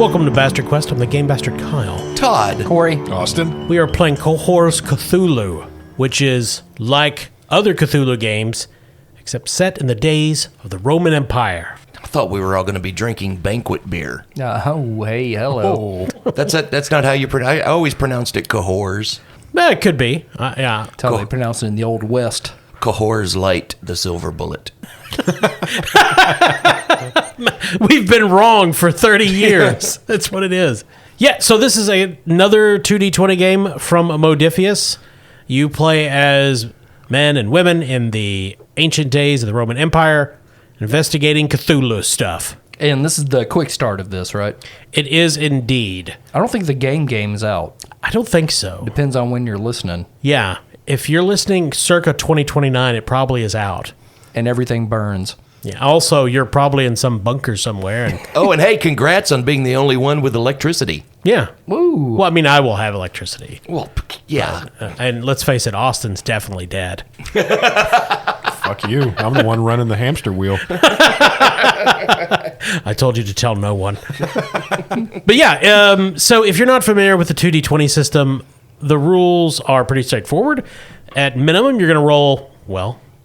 Welcome to Bastard Quest. I'm the Game Bastard Kyle. Todd. Corey. Austin. We are playing COHORS CTHULHU, which is like other Cthulhu games, except set in the days of the Roman Empire. I thought we were all going to be drinking banquet beer. Oh, hey, hello. That's not how you pronounce. I always pronounced it Cohors. It could be. Yeah. That's how they pronounce it in the Old West. Cohors Light, the silver bullet. We've been wrong for 30 years. That's what it is. Yeah, so this is another 2D20 game from Modifius. You play as men and women in the ancient days of the Roman Empire, investigating Cthulhu stuff. And this is the quick start of this, right? It is indeed. I don't think the game's out. I don't think so. Depends on when you're listening. Yeah. If you're listening circa 2029, it probably is out. And everything burns. Yeah. Also, you're probably in some bunker somewhere. And Oh, and hey, congrats on being the only one with electricity. yeah. Woo. Well, I mean, I will have electricity. Well, yeah. And let's face it, Austin's definitely dead. Fuck you. I'm the one running the hamster wheel. I told you to tell no one. But yeah, so if you're not familiar with the 2D20 system, the rules are pretty straightforward. At minimum, you're going to roll,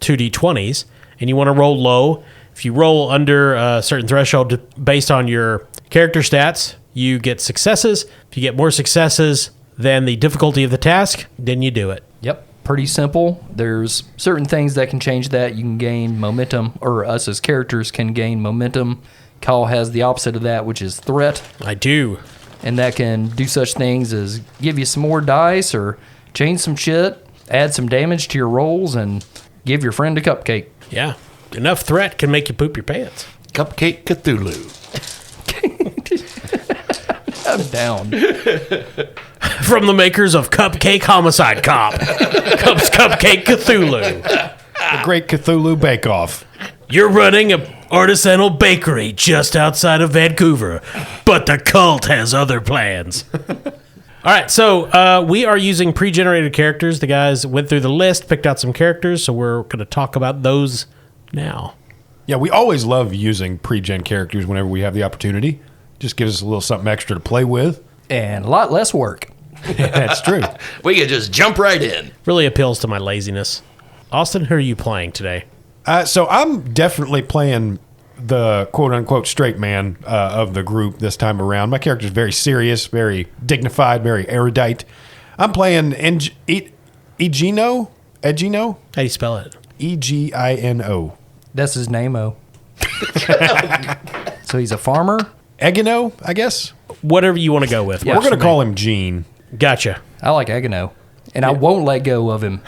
2D20s, and you want to roll low. If you roll under a certain threshold based on your character stats, you get successes. If you get more successes than the difficulty of the task, then you do it. Yep. Pretty simple. There's certain things that can change that. You can gain momentum, or us as characters can gain momentum. Kyle has the opposite of that, which is threat. I do. And that can do such things as give you some more dice or change some shit, add some damage to your rolls, and give your friend a cupcake. Yeah. Enough threat can make you poop your pants. Cupcake Cthulhu. I'm down. From the makers of Cupcake Homicide Cop. Cupcake Cthulhu. The Great Cthulhu Bake Off. You're running an artisanal bakery just outside of Vancouver, but the cult has other plans. All right, so we are using pre-generated characters. The guys went through the list, picked out some characters, so we're going to talk about those now. Yeah, we always love using pre-gen characters whenever we have the opportunity. Just gives us a little something extra to play with. And a lot less work. Yeah, that's true. We could just jump right in. Really appeals to my laziness. Austin, who are you playing today? So I'm definitely playing the quote-unquote straight man of the group this time around. My character is very serious, very dignified, very erudite. I'm playing Egino. How do you spell it? Egino. That's his name-o. So he's a farmer? Egino, I guess. Whatever you want to go with. Yeah. We're going to call him Gene. Gotcha. I like Egino. And I won't let go of him.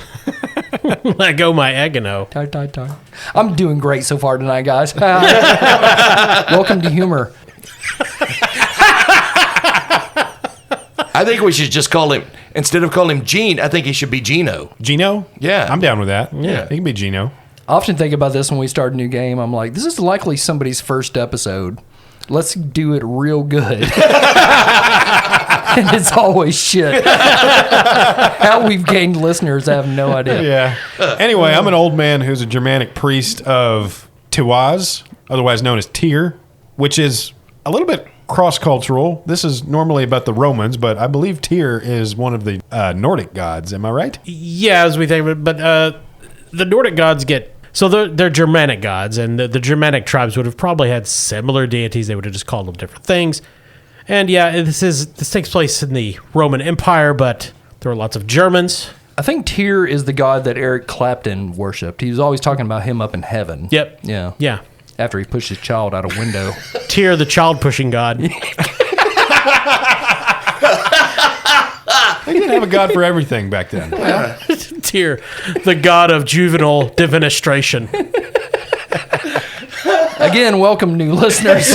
Let go my Egino. Tar. I'm doing great so far tonight, guys. Welcome to humor. I think we should just call him, instead of calling him Gene, I think he should be Gino. Gino? Yeah. I'm down with that. Yeah. He can be Gino. I often think about this when we start a new game. I'm like, this is likely somebody's first episode. Let's do it real good. And it's always shit. How we've gained listeners, I have no idea. Yeah. Anyway, I'm an old man who's a Germanic priest of Tiwaz, otherwise known as Tyr, which is a little bit cross-cultural. This is normally about the Romans, but I believe Tyr is one of the Nordic gods. Am I right? Yeah, as we think of it, but the Nordic gods so they're Germanic gods, and the Germanic tribes would have probably had similar deities. They would have just called them different things. And yeah, this takes place in the Roman Empire, but there are lots of Germans. I think Tyr is the god that Eric Clapton worshipped. He was always talking about him up in heaven. Yep. Yeah. Yeah. After he pushed his child out a window. Tyr, the child-pushing god. They didn't have a god for everything back then. Tyr, the god of juvenile defenestration. Again, welcome new listeners.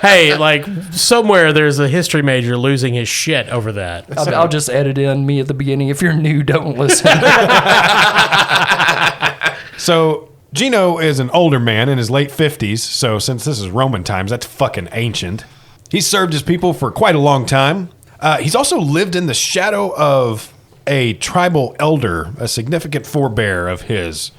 Hey, like, somewhere there's a history major losing his shit over that. I'll just edit in me at the beginning. If you're new, don't listen. So Gino is an older man in his late 50s, so since this is Roman times, that's fucking ancient. He's served his people for quite a long time. He's also lived in the shadow of a tribal elder, a significant forebear of his,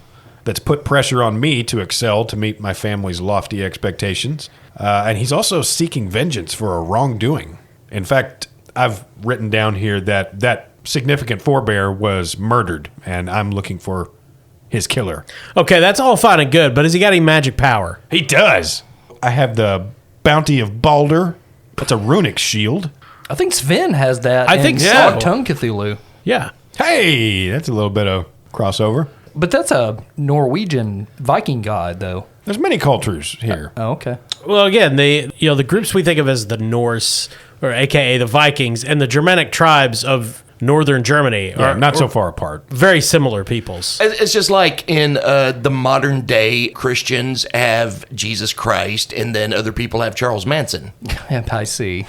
that's put pressure on me to excel to meet my family's lofty expectations. And he's also seeking vengeance for a wrongdoing. In fact, I've written down here that significant forebear was murdered, and I'm looking for his killer. Okay, that's all fine and good, but has he got any magic power? He does. I have the Bounty of Balder. That's a runic shield. I think Sven has that. I think so. Tongue Cthulhu. Yeah. Hey, that's a little bit of crossover. But that's a Norwegian Viking god, though. There's many cultures here. Oh, okay. Well, again, the groups we think of as the Norse, or AKA the Vikings, and the Germanic tribes of northern Germany Yeah, are not so far apart. very similar peoples. It's just like in the modern day, Christians have Jesus Christ, and then other people have Charles Manson. I see.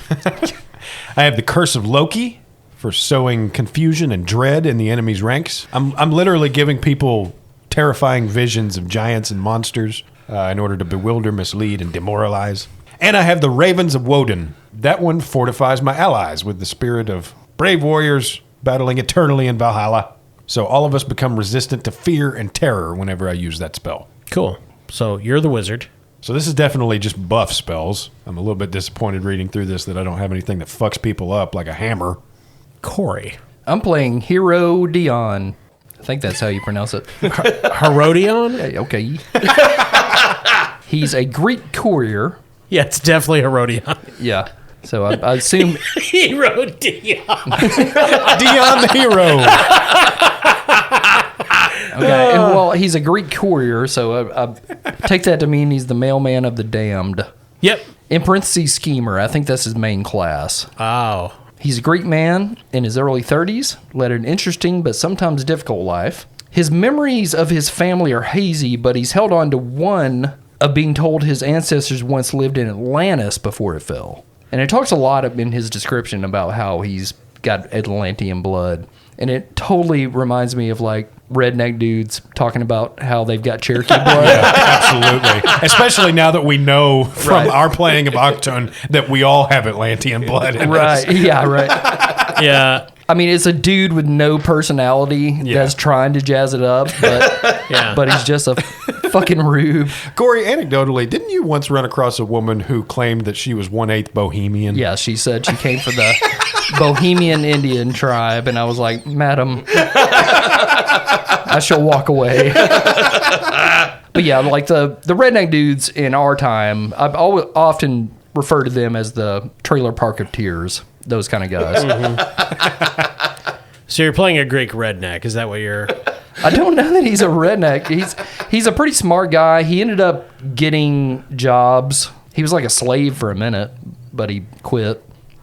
I have the Curse of Loki for sowing confusion and dread in the enemy's ranks. I'm literally giving people terrifying visions of giants and monsters in order to bewilder, mislead, and demoralize. And I have the Ravens of Woden. That one fortifies my allies with the spirit of brave warriors battling eternally in Valhalla. So all of us become resistant to fear and terror whenever I use that spell. Cool. So you're the wizard. So this is definitely just buff spells. I'm a little bit disappointed reading through this that I don't have anything that fucks people up like a hammer. Corey. I'm playing Hero Dion. I think that's how you pronounce it. Herodion? Hey, okay. He's a Greek courier. Yeah, it's definitely Herodion. Yeah. So I assume Herodion. Dion the hero. Okay, and well, he's a Greek courier, so I take that to mean he's the mailman of the damned. Yep. In parentheses, schemer. I think that's his main class. Oh. He's a Greek man in his early 30s, led an interesting but sometimes difficult life. His memories of his family are hazy, but he's held on to one of being told his ancestors once lived in Atlantis before it fell. And it talks a lot in his description about how he's got Atlantean blood. And it totally reminds me of like redneck dudes talking about how they've got Cherokee blood. Absolutely. Especially now that we know from Right. our playing of Octone that we all have Atlantean blood in us. Right. Yeah, right. Yeah. I mean, it's a dude with no personality that's trying to jazz it up, but Yeah. but he's just a fucking rube. Corey, anecdotally, didn't you once run across a woman who claimed that she was 1/8 Bohemian? Yeah, she said she came from the Bohemian Indian tribe, and I was like, madam, I shall walk away. But yeah, like the redneck dudes in our time, I've always often refer to them as the trailer park of tears, those kind of guys. So you're playing a Greek redneck. Is that what you're... I don't know that he's a redneck. He's a pretty smart guy. He ended up getting jobs. He was like a slave for a minute, but he quit.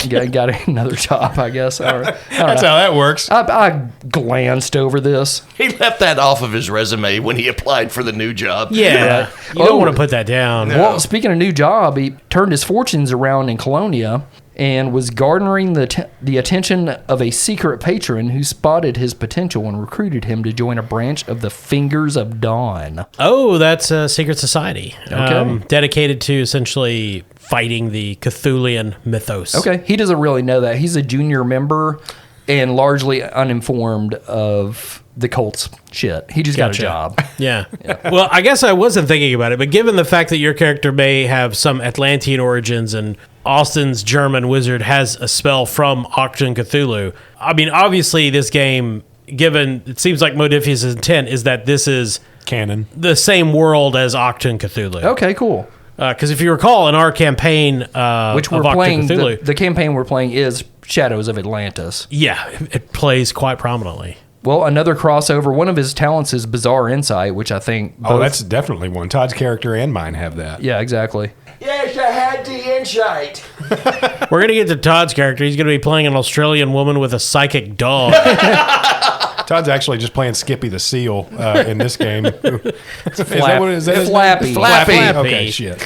Got another job, I guess. I don't That's know. how that works. I glanced over this. He left that off of his resume when he applied for the new job. Yeah. Right. You don't Oh. want to put that down. Well, speaking of new job, he turned his fortunes around in Colonia and was garnering the attention of a secret patron who spotted his potential and recruited him to join a branch of the Fingers of Dawn. Oh, that's a secret society. Okay. Dedicated to essentially fighting the Cthulian mythos. Okay, he doesn't really know that. He's a junior member and largely uninformed of the cult's shit. He just got a Gotcha. job. Yeah. Well, I guess I wasn't thinking about it, but given the fact that your character may have some Atlantean origins and Austin's German wizard has a spell from Octon Cthulhu, I mean, obviously this game, given it seems like Modifius' intent is that this is Canon. the same world as Octon Cthulhu. Okay, cool. Because if you recall, in our campaign Which we're of Octon playing, Cthulhu, the campaign we're playing is Shadows of Atlantis. yeah, it plays quite prominently. Well, another crossover. One of his talents is Bizarre Insight, which I think Oh, both- that's definitely one. Todd's character and mine have that. Yeah, exactly. Yes, I had the insight. We're going to get to Todd's character. He's going to be playing an Australian woman with a psychic dog. Todd's actually just playing Skippy the Seal in this game. Is that what it is? That his name? Flappy. Flappy. Okay, shit.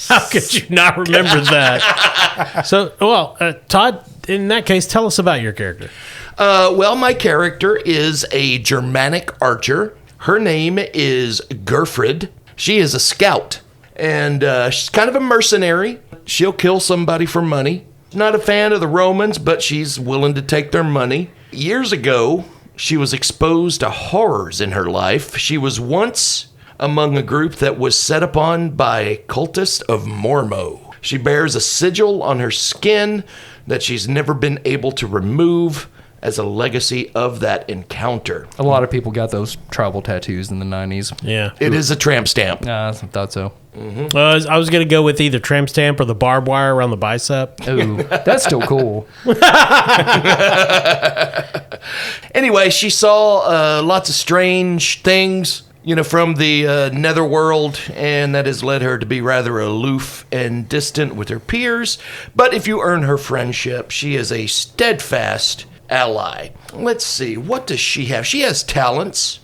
How could you not remember that? So, well, Todd, in that case, tell us about your character. Well, my character is a Germanic archer. Her name is Gerfried. She is a scout, and she's kind of a mercenary. She'll kill somebody for money. Not a fan of the Romans, but she's willing to take their money. Years ago, She was exposed to horrors in her life. She was once among a group that was set upon by cultists of Mormo. She bears a sigil on her skin that she's never been able to remove as a legacy of that encounter. A lot of people got those tribal tattoos in the 90s. Yeah. It is a tramp stamp. I thought so. I was going to go with either tramp stamp or the barbed wire around the bicep. Ooh, that's still cool. Anyway, she saw lots of strange things, from the netherworld, and that has led her to be rather aloof and distant with her peers. But if you earn her friendship, she is a steadfast ally. Let's see, what does she have? She has talents.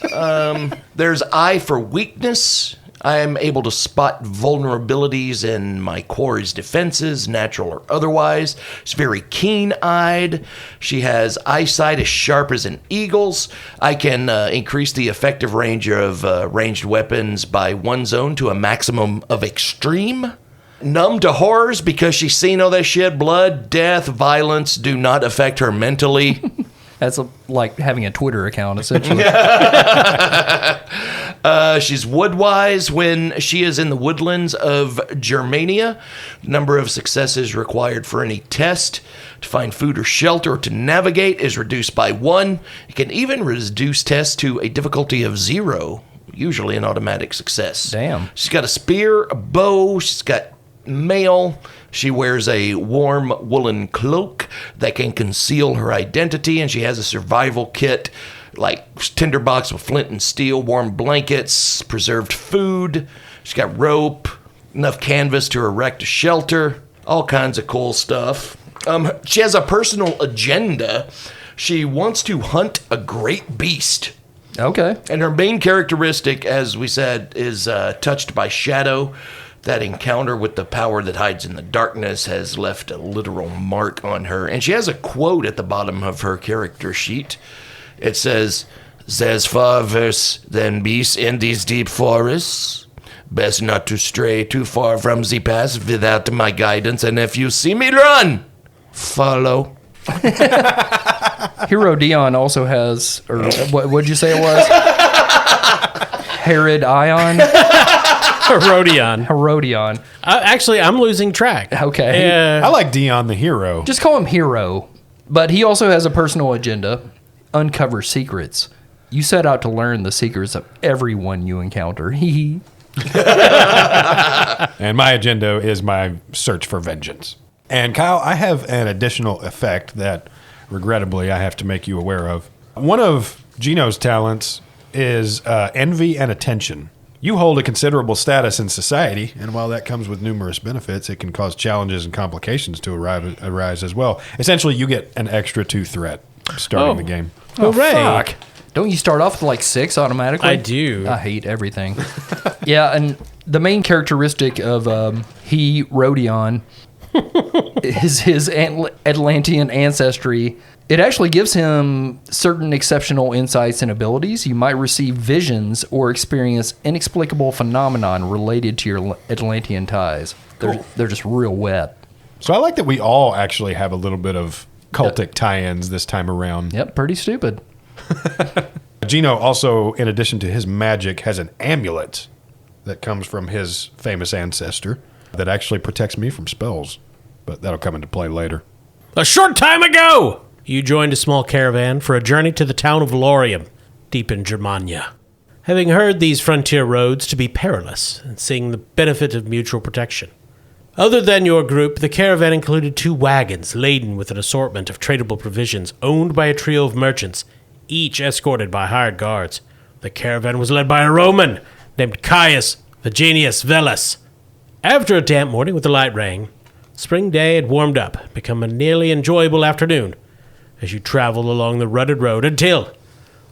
There's eye for weakness. I am able to spot vulnerabilities in my quarry's defenses, natural or otherwise. She's very keen-eyed. She has eyesight as sharp as an eagle's. I can increase the effective range of ranged weapons by one zone to a maximum of extreme. Numb to horrors because she's seen all that shit. Blood, death, violence do not affect her mentally. That's like having a Twitter account, essentially. She's woodwise when she is in the woodlands of Germania. The number of successes required for any test to find food or shelter or to navigate is reduced by 1. It can even reduce tests to a difficulty of 0, usually an automatic success. Damn. She's got a spear, a bow, she's got mail. She wears a warm woolen cloak that can conceal her identity, and she has a survival kit like tinderbox with flint and steel, warm blankets, preserved food. She's got rope, enough canvas to erect a shelter, all kinds of cool stuff. She has a personal agenda. She wants to hunt a great beast. Okay. And her main characteristic, as we said, is touched by shadow. That encounter with the power that hides in the darkness has left a literal mark on her. And she has a quote at the bottom of her character sheet. It says, "There's far worse than beasts in these deep forests. Best not to stray too far from the path without my guidance, and if you see me run, follow." Hero Dion also has, or what'd you say it was? Herod Ion? Herodion. Actually, I'm losing track. Okay. I like Dion the hero. Just call him Hero. But he also has a personal agenda. Uncover secrets. You set out to learn the secrets of everyone you encounter. Hee And my agenda is my search for vengeance. And Kyle, I have an additional effect that, regrettably, I have to make you aware of. One of Gino's talents is envy and attention. You hold a considerable status in society, and while that comes with numerous benefits, it can cause challenges and complications to arise as well. Essentially, you get an extra 2 threat starting the game. Hooray. fuck. Don't you start off with like 6 automatically? I do. I hate everything. Yeah, and the main characteristic of Rodion is his Atlantean ancestry. It actually gives him certain exceptional insights and abilities. You might receive visions or experience inexplicable phenomenon related to your Atlantean ties. They're just real wet. So I like that we all actually have a little bit of cultic tie-ins this time around. Yep, pretty stupid. Gino also, in addition to his magic, has an amulet that comes from his famous ancestor that actually protects me from spells. But that'll come into play later. A short time ago, you joined a small caravan for a journey to the town of Lorium, deep in Germania. Having heard these frontier roads to be perilous and seeing the benefit of mutual protection. Other than your group, the caravan included 2 wagons laden with an assortment of tradable provisions owned by a trio of merchants, each escorted by hired guards. The caravan was led by a Roman named Caius Vigenius Velus. After a damp morning with a light rain, spring day had warmed up, become a nearly enjoyable afternoon as you traveled along the rutted road until,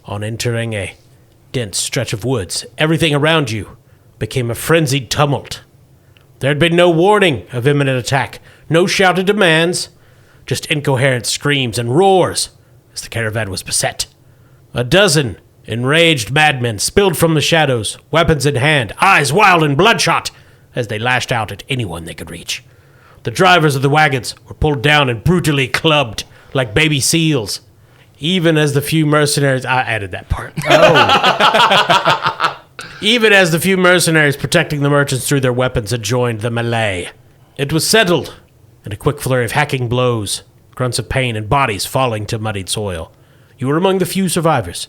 on entering a dense stretch of woods, everything around you became a frenzied tumult. There had been no warning of imminent attack, no shouted demands, just incoherent screams and roars as the caravan was beset. A dozen enraged madmen spilled from the shadows, weapons in hand, eyes wild and bloodshot, as they lashed out at anyone they could reach. The drivers of the wagons were pulled down and brutally clubbed like baby seals. Even as the few mercenaries... I added that part. Even as the few mercenaries protecting the merchants threw their weapons had joined the melee. It was settled, and a quick flurry of hacking blows, grunts of pain, and bodies falling to muddied soil. You were among the few survivors.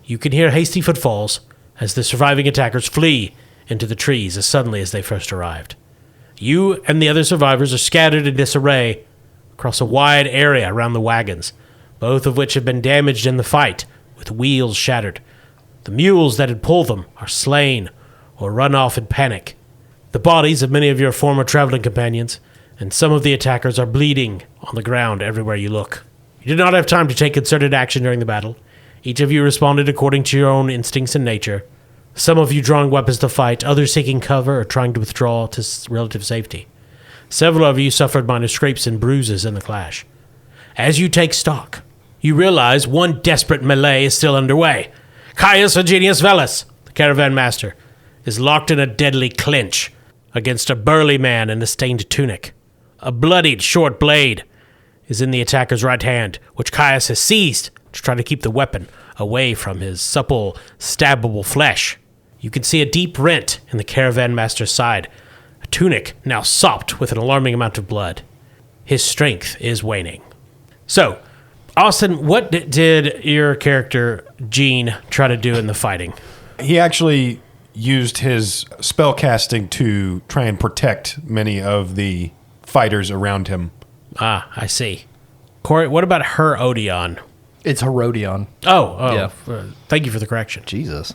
You can hear hasty footfalls as the surviving attackers flee into the trees as suddenly as they first arrived. You and the other survivors are scattered in disarray across a wide area around the wagons, both of which have been damaged in the fight, with wheels shattered. The mules that had pulled them are slain or run off in panic. The bodies of many of your former traveling companions and some of the attackers are bleeding on the ground everywhere you look. You did not have time to take concerted action during the battle. Each of you responded according to your own instincts and nature. Some of you drawing weapons to fight, others seeking cover or trying to withdraw to relative safety. Several of you suffered minor scrapes and bruises in the clash. As you take stock, you realize one desperate melee is still underway. Caius Agenius Velis, the caravan master, is locked in a deadly clinch against a burly man in a stained tunic. A bloodied short blade is in the attacker's right hand, which Caius has seized to try to keep the weapon away from his supple, stabbable flesh. You can see a deep rent in the caravan master's side, a tunic now sopped with an alarming amount of blood. His strength is waning. So, Austin, what did your character, Gene, try to do in the fighting? He actually used his spell casting to try and protect many of the fighters around him. Ah, I see. Corey, what about her Odeon? It's Herodion. Oh, Yeah. Thank you for the correction. Jesus.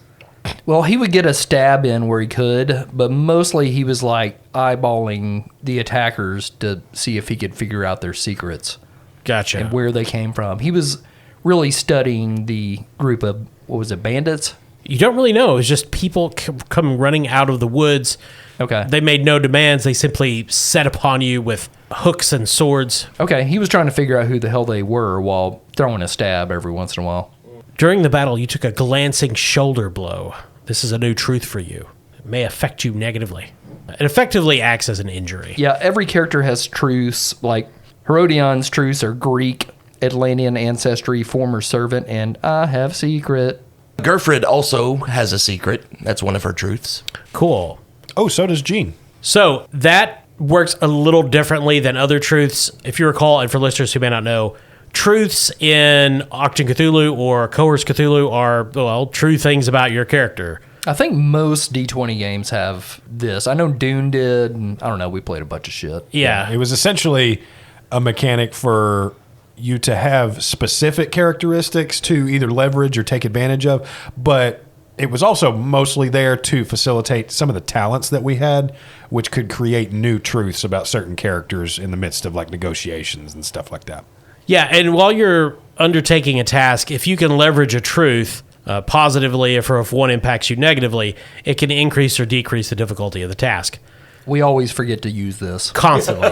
Well, he would get a stab in where he could, but mostly he was like eyeballing the attackers to see if he could figure out their secrets Gotcha. and where they came from. He was really studying the group of, what was it, bandits? You don't really know. It's just people come running out of the woods. Okay. They made no demands. They simply set upon you with hooks and swords. Okay, he was trying to figure out who the hell they were while throwing a stab every once in a while. During the battle, you took a glancing shoulder blow. This is a new truth for you. It may affect you negatively. It effectively acts as an injury. Yeah, every character has truths. Like Herodion's truths are Greek, Atlantean ancestry, former servant, and I have secret. Gerfrid also has a secret. That's one of her truths. Cool. Oh, so does Gene. So that works a little differently than other truths. If you recall, and for listeners who may not know, truths in Octon Cthulhu or Cohors Cthulhu are, well, true things about your character. I think most D20 games have this. I know Dune did, and I don't know, we played a bunch of shit. Yeah. It was essentially a mechanic for you to have specific characteristics to either leverage or take advantage of, but it was also mostly there to facilitate some of the talents that we had, which could create new truths about certain characters in the midst of like negotiations and stuff like that. Yeah, and while you're undertaking a task, if you can leverage a truth positively, or if one impacts you negatively, it can increase or decrease the difficulty of the task. We always forget to use this. Constantly.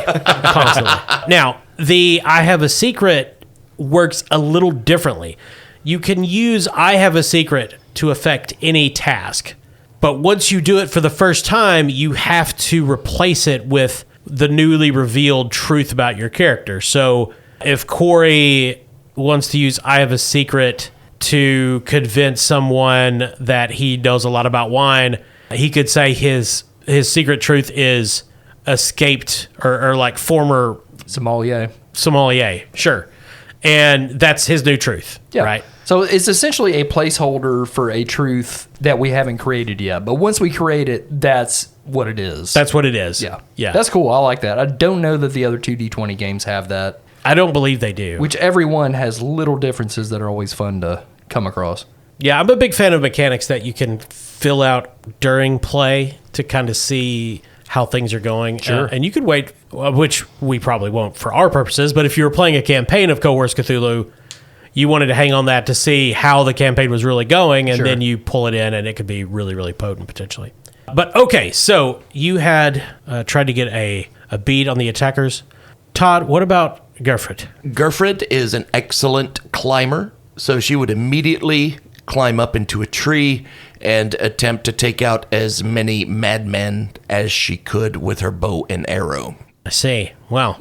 Now, the I have a secret works a little differently. You can use I have a secret to affect any task, but once you do it for the first time, you have to replace it with the newly revealed truth about your character. So if Corey wants to use I have a secret to convince someone that he knows a lot about wine, he could say his secret truth is escaped or like former Sommelier. Sure. And that's his new truth, Yeah. right? So it's essentially a placeholder for a truth that we haven't created yet. But once we create it, that's what it is. That's what it is. Yeah. Yeah. That's cool. I like that. I don't know that the other two D20 games have that, I don't believe they do. which every one has little differences that are always fun to come across. Yeah, I'm a big fan of mechanics that you can fill out during play to kind of see how things are going. Sure. And you could wait, which we probably won't for our purposes, but if you were playing a campaign of Cohors Cthulhu, you wanted to hang on that to see how the campaign was really going, and Sure. then you pull it in, and it could be really, really potent potentially. But okay, so you had tried to get a bead on the attackers. Todd, what about Gerfrid? Gerfrid is an excellent climber, so she would immediately climb up into a tree and attempt to take out as many madmen as she could with her bow and arrow. I see. Well,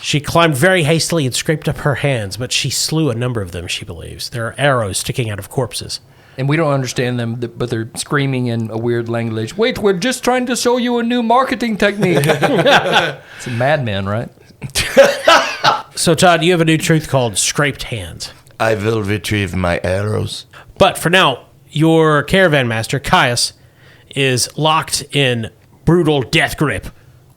she climbed very hastily and scraped up her hands, but she slew a number of them, she believes. There are arrows sticking out of corpses. And we don't understand them, but they're screaming in a weird language. Wait, we're just trying to show you a new marketing technique. It's a madman, right? So, Todd, you have a new truth called scraped hands. I will retrieve my arrows. But for now, your caravan master, Caius, is locked in brutal death grip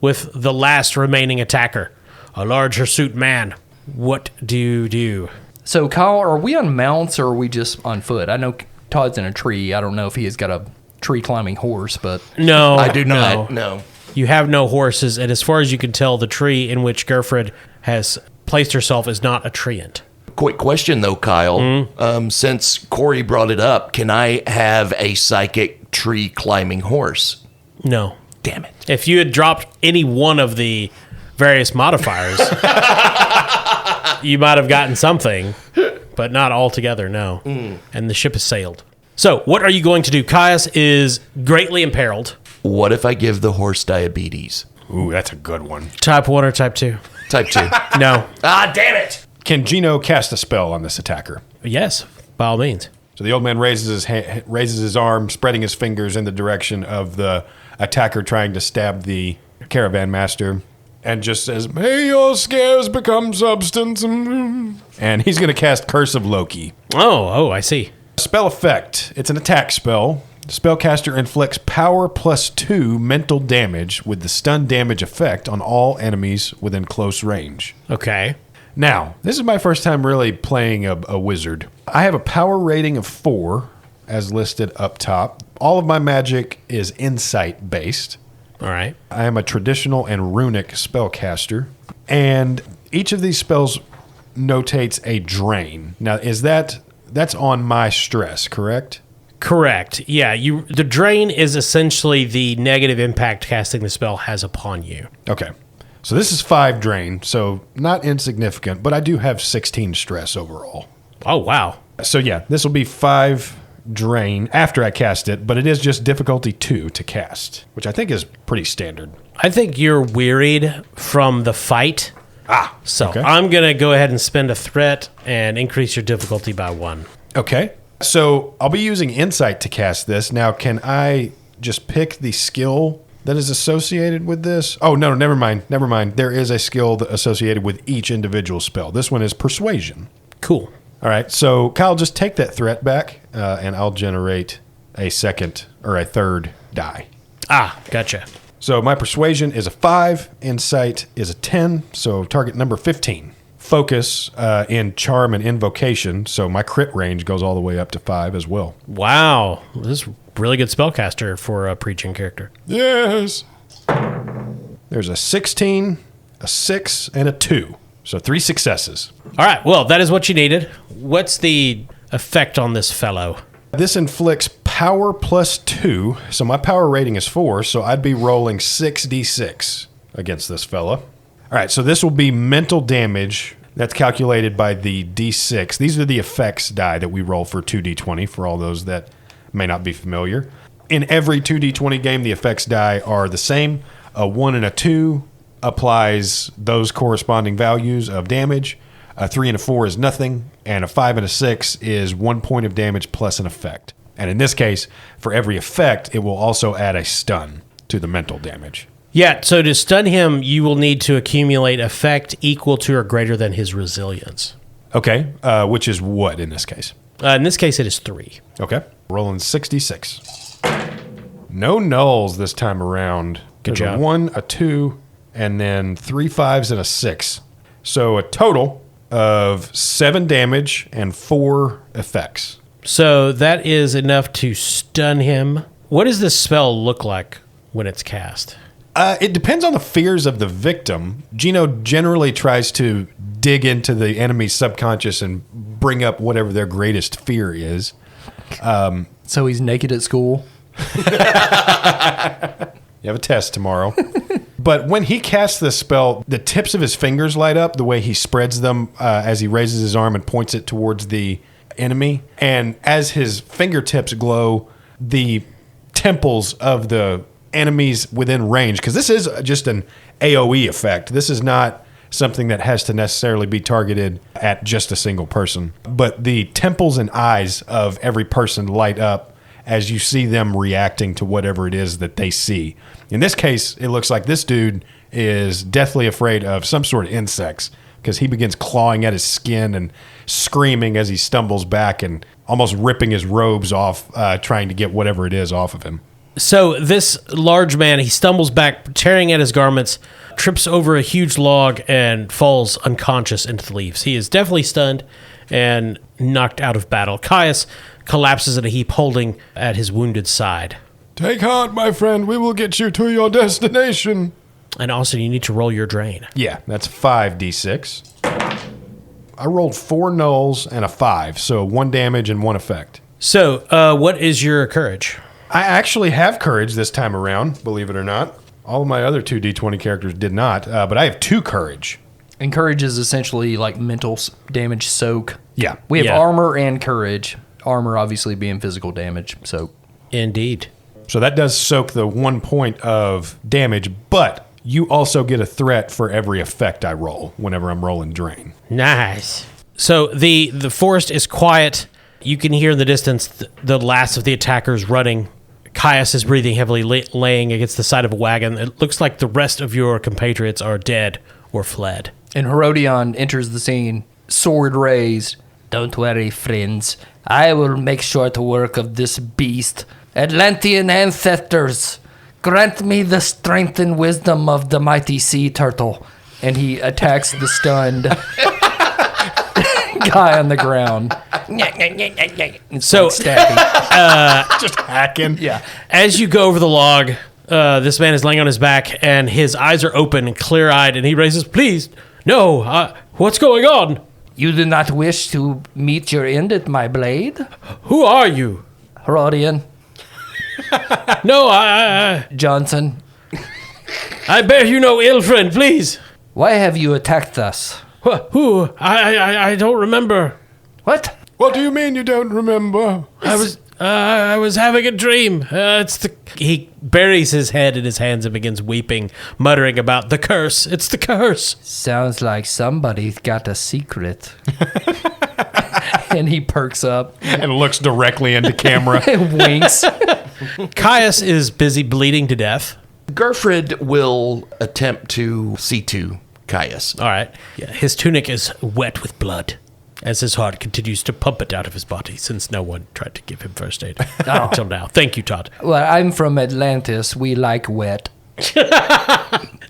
with the last remaining attacker, a large hirsute man. What do you do? So, Kyle, are we on mounts or are we just on foot? I know Todd's in a tree. I don't know if he has got a tree climbing horse, but... No, I do not. No. You have no horses, and as far as you can tell, the tree in which Gerfrid has placed herself is not a treant. Quick question, though, Kyle. Since Corey brought it up, can I have a psychic tree climbing horse? No. Damn it. If you had dropped any one of the various modifiers, you might have gotten something, but not altogether, no. And the ship has sailed. So, what are you going to do? Caius is greatly imperiled. What if I give the horse diabetes? Ooh, that's a good one. Type 1 or type 2? Type 2. No. Ah, damn it! Can Gino cast a spell on this attacker? Yes, by all means. So the old man raises his arm, spreading his fingers in the direction of the attacker trying to stab the caravan master, and just says, "May your scares become substance." And he's going to cast Curse of Loki. Oh, I see. Spell effect. It's an attack spell. The spellcaster inflicts power +2 mental damage with the stun damage effect on all enemies within close range. Okay. Now, this is my first time really playing a wizard. I have a power rating of 4, as listed up top. All of my magic is insight based. All right. I am a traditional and runic spellcaster, and each of these spells notates a drain. Now, that's on my stress, correct? Correct. Yeah, the drain is essentially the negative impact casting the spell has upon you. Okay. So this is 5 drain, so not insignificant, but I do have 16 stress overall. Oh, wow. So yeah, this will be 5 drain after I cast it, but it is just difficulty 2 to cast, which I think is pretty standard. I think you're wearied from the fight. So okay. I'm going to go ahead and spend a threat and increase your difficulty by 1. Okay. So I'll be using insight to cast this. Now, can I just pick the skill that is associated with this? Oh, no, never mind. There is a skill associated with each individual spell. This one is persuasion. Cool. All right. So Kyle, just take that threat back, and I'll generate a third die. Gotcha. So my persuasion is a 5, insight is a 10, so target number 15. Focus in charm and invocation, so my crit range goes all the way up to 5 as well. Wow. This is really good spellcaster for a preaching character. Yes. There's a 16, a 6, and a 2. So 3 successes. All right. Well, that is what you needed. What's the effect on this fellow? This inflicts power +2, so my power rating is 4, so I'd be rolling 6d6 against this fella. All right, so this will be mental damage. That's calculated by the d6. These are the effects die that we roll for 2d20 for all those that may not be familiar. In every 2d20 game, the effects die are the same. A 1 and a 2 applies those corresponding values of damage. A 3 and a 4 is nothing, and a 5 and a 6 is 1 point of damage plus an effect. And in this case, for every effect, it will also add a stun to the mental damage. Yeah, so to stun him, you will need to accumulate effect equal to or greater than his resilience. Okay, which is what in this case? In this case, it is 3. Okay, rolling 66. No nulls this time around. Good There's job. A 1, a 2, and then 3 5s and a 6. So a total of 7 damage and 4 effects. So that is enough to stun him. What does this spell look like when it's cast? It depends on the fears of the victim. Gino generally tries to dig into the enemy's subconscious and bring up whatever their greatest fear is. So he's naked at school? You have a test tomorrow. But when he casts this spell, the tips of his fingers light up the way he spreads them as he raises his arm and points it towards the enemy. And as his fingertips glow, the temples of the enemies within range, because this is just an AoE effect. This is not something that has to necessarily be targeted at just a single person. But the temples and eyes of every person light up as you see them reacting to whatever it is that they see. In this case, it looks like this dude is deathly afraid of some sort of insects, because he begins clawing at his skin and screaming as he stumbles back and almost ripping his robes off, trying to get whatever it is off of him. So this large man, he stumbles back, tearing at his garments, trips over a huge log, and falls unconscious into the leaves. He is definitely stunned and knocked out of battle. Caius collapses in a heap, holding at his wounded side. Take heart, my friend. We will get you to your destination. And also, you need to roll your drain. Yeah, that's 5d6. I rolled 4 nulls and a 5, so 1 damage and 1 effect. So, what is your courage? I actually have courage this time around, believe it or not. All of my other 2d20 characters did not, but I have 2 courage. And courage is essentially like mental damage soak. Yeah. We have Yeah. armor and courage. Armor obviously being physical damage soak. Indeed. So that does soak the 1 point of damage, but you also get a threat for every effect I roll whenever I'm rolling drain. Nice. So, the forest is quiet. You can hear in the distance the last of the attackers running. Caius is breathing heavily, laying against the side of a wagon. It looks like the rest of your compatriots are dead or fled. And Herodion enters the scene, sword raised. Don't worry, friends. I will make short work of this beast. Atlantean ancestors, grant me the strength and wisdom of the mighty sea turtle. And he attacks the stunned guy on the ground. It's So- like stabbing. Just hacking. Yeah. As you go over the log, this man is laying on his back, and his eyes are open and clear-eyed, and he raises, "Please, no, what's going on? You do not wish to meet your end at my blade? Who are you?" Herodion, "No, I Johnson, bear you no ill, friend, please." why have you attacked us? Who? I don't remember. What? What do you mean you don't remember? I was having a dream. He buries his head in his hands and begins weeping, muttering about the curse. It's the curse. Sounds like somebody's got a secret. And he perks up And looks directly into camera. and winks. Caius is busy bleeding to death. Gerfrid will attempt to see to Caius. All right. Yeah, his tunic is wet with blood as his heart continues to pump it out of his body, since no one tried to give him first aid until now. Thank you, Todd. Well, I'm from Atlantis. We like wet.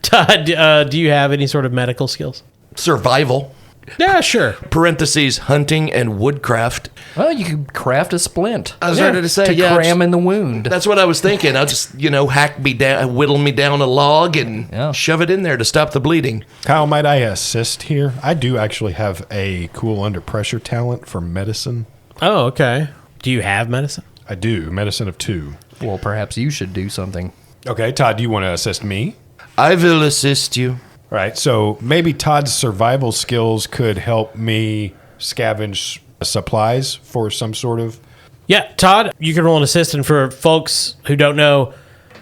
Todd, do you have any sort of medical skills? Survival. Yeah, sure. Parentheses, hunting and woodcraft. Well, you could craft a splint I was ready to say, to yeah, cram in the wound. that's what I was thinking. I'll just, whittle me down a log and Yeah. shove it in there to stop the bleeding. Kyle, might I assist here? I do actually have a cool under pressure talent for medicine. Oh, okay. Do you have medicine? I do. Medicine of 2. Well, perhaps you should do something. Okay, Todd, do you want to assist me? I will assist you. All right, so maybe Todd's survival skills could help me scavenge supplies for some sort of... Yeah, Todd, you can roll an assist. And for folks who don't know,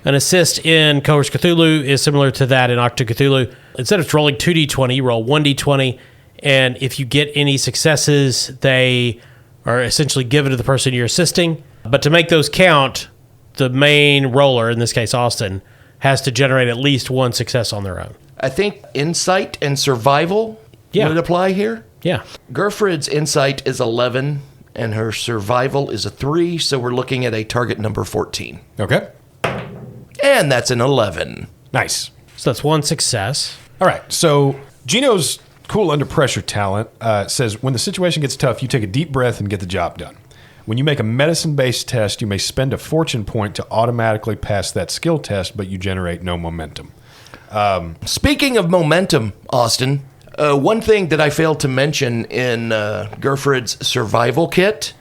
an assist in COHORS CTHULHU is similar to that in Octo Cthulhu. Instead of rolling 2d20, you roll 1d20. And if you get any successes, they are essentially given to the person you're assisting. But to make those count, the main roller, in this case Austin, has to generate at least 1 success on their own. I think insight and survival would apply here. Yeah. Gerfrid's insight is 11, and her survival is a 3, so we're looking at a target number 14. Okay, And that's an 11. nice. So that's 1 success. All right, so Gino's cool under pressure talent says when the situation gets tough, you take a deep breath and get the job done. When you make a medicine-based test, you may spend a fortune point to automatically pass that skill test, but you generate no momentum. Speaking of momentum, Austin, one thing that I failed to mention in Gerfrid's survival kit,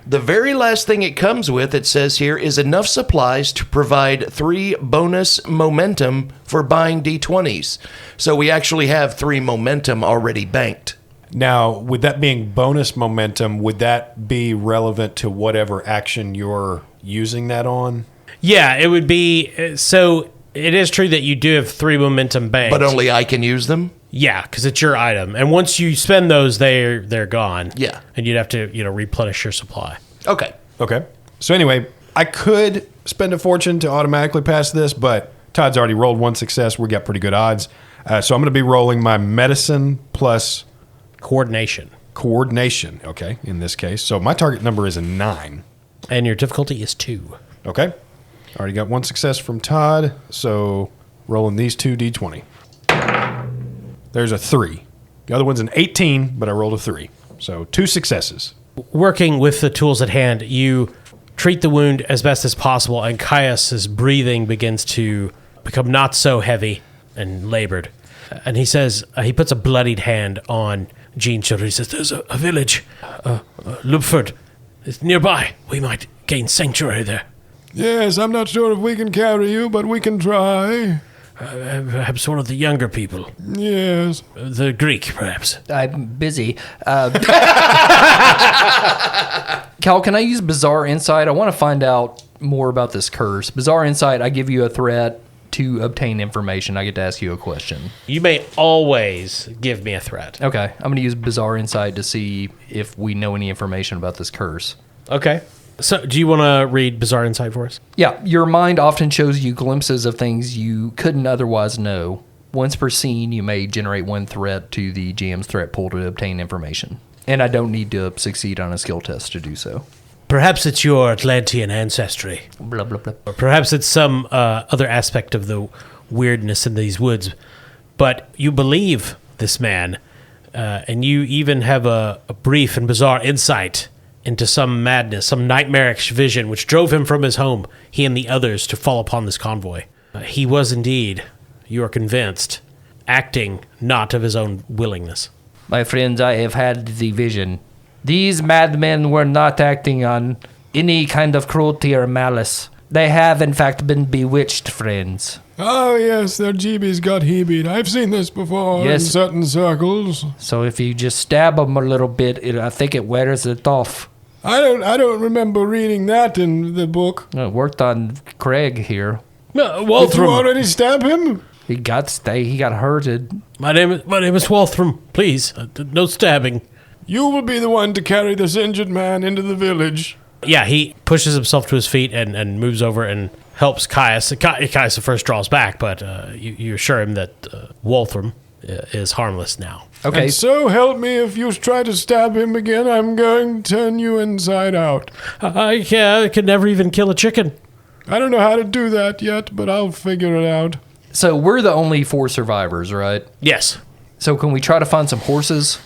the very last thing it comes with, it says here, is enough supplies to provide 3 bonus momentum for buying D20s. So we actually have 3 momentum already banked. Now, with that being bonus momentum, would that be relevant to whatever action you're using that on? Yeah, it would be. So it is true that you do have 3 momentum banked. But only I can use them? Yeah, because it's your item. And once you spend those, they're gone. Yeah. And you'd have to, replenish your supply. Okay. Okay. So anyway, I could spend a fortune to automatically pass this, but Todd's already rolled 1 success. We got pretty good odds. So I'm going to be rolling my medicine plus Coordination. Okay, in this case. So my target number is a 9. And your difficulty is 2. Okay. Already got 1 success from Todd. So rolling these 2 D20. There's a 3. The other one's an 18, but I rolled a 3. So 2 successes. Working with the tools at hand, you treat the wound as best as possible, and Caius's breathing begins to become not so heavy and labored. And he says, he puts a bloodied hand on Jean's shoulder. He says, there's a village, Lupford. It's nearby. We might gain sanctuary there. Yes, I'm not sure if we can carry you, but we can try. Perhaps one of the younger people. Yes. The Greek, perhaps. I'm busy. Cal, can I use Bizarre Insight? I want to find out more about this curse. Bizarre Insight, I give you a threat to obtain information. I get to ask you a question. You may always give me a threat. Okay, I'm going to use Bizarre Insight to see if we know any information about this curse. Okay. So, do you want to read Bizarre Insight for us? Yeah, your mind often shows you glimpses of things you couldn't otherwise know. Once per scene, you may generate 1 threat to the GM's threat pool to obtain information. And I don't need to succeed on a skill test to do so. Perhaps it's your Atlantean ancestry. Blah, blah, blah. Or perhaps it's some other aspect of the weirdness in these woods. But you believe this man, and you even have a brief and bizarre insight into some madness, some nightmarish vision which drove him from his home, he and the others, to fall upon this convoy. He was indeed, you are convinced, acting not of his own willingness. My friends, I have had the vision. These madmen were not acting on any kind of cruelty or malice. They have, in fact, been bewitched, friends. Oh, yes, their jeebies got heebied. I've seen this before Yes. in certain circles. So if you just stab them a little bit, I think it wears it off. I don't remember reading that in the book. It worked on Craig here. Did you already stab him? He got hurted. My name is Walthram. Please, no stabbing. You will be the one to carry this injured man into the village. Yeah, he pushes himself to his feet and moves over and helps Caius. Caius at first draws back, but you assure him that Walthram is harmless now. Okay. And so help me, if you try to stab him again, I'm going to turn you inside out. I could never even kill a chicken. I don't know how to do that yet, but I'll figure it out. So we're the only 4 survivors, right? Yes. So can we try to find some horses?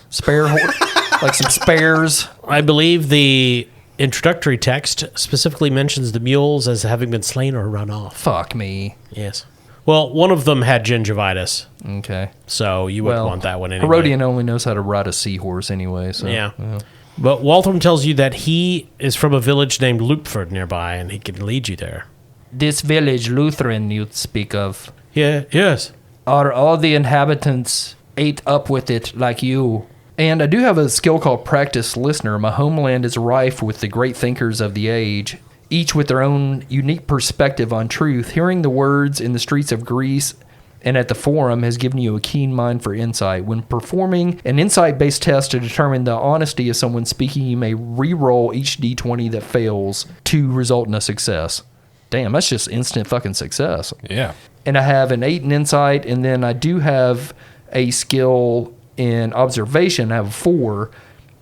Like some spares? I believe the introductory text specifically mentions the mules as having been slain or run off. Fuck me. Yes. Well, one of them had gingivitis, Okay. so you wouldn't want that one anyway. Herodian only knows how to ride a seahorse anyway, so. Yeah. But Walthram tells you that he is from a village named Lupford nearby, and he can lead you there. This village, Lutheran, you speak of, Yeah, yes. are all the inhabitants ate up with it like you? And I do have a skill called Practice Listener. My homeland is rife with the great thinkers of the age, each with their own unique perspective on truth. Hearing the words in the streets of Greece and at the forum has given you a keen mind for insight. When performing an insight-based test to determine the honesty of someone speaking, you may re-roll each d20 that fails to result in a success. Damn, that's just instant fucking success. Yeah. And I have an 8 in insight, and then I do have a skill in observation. I have a 4,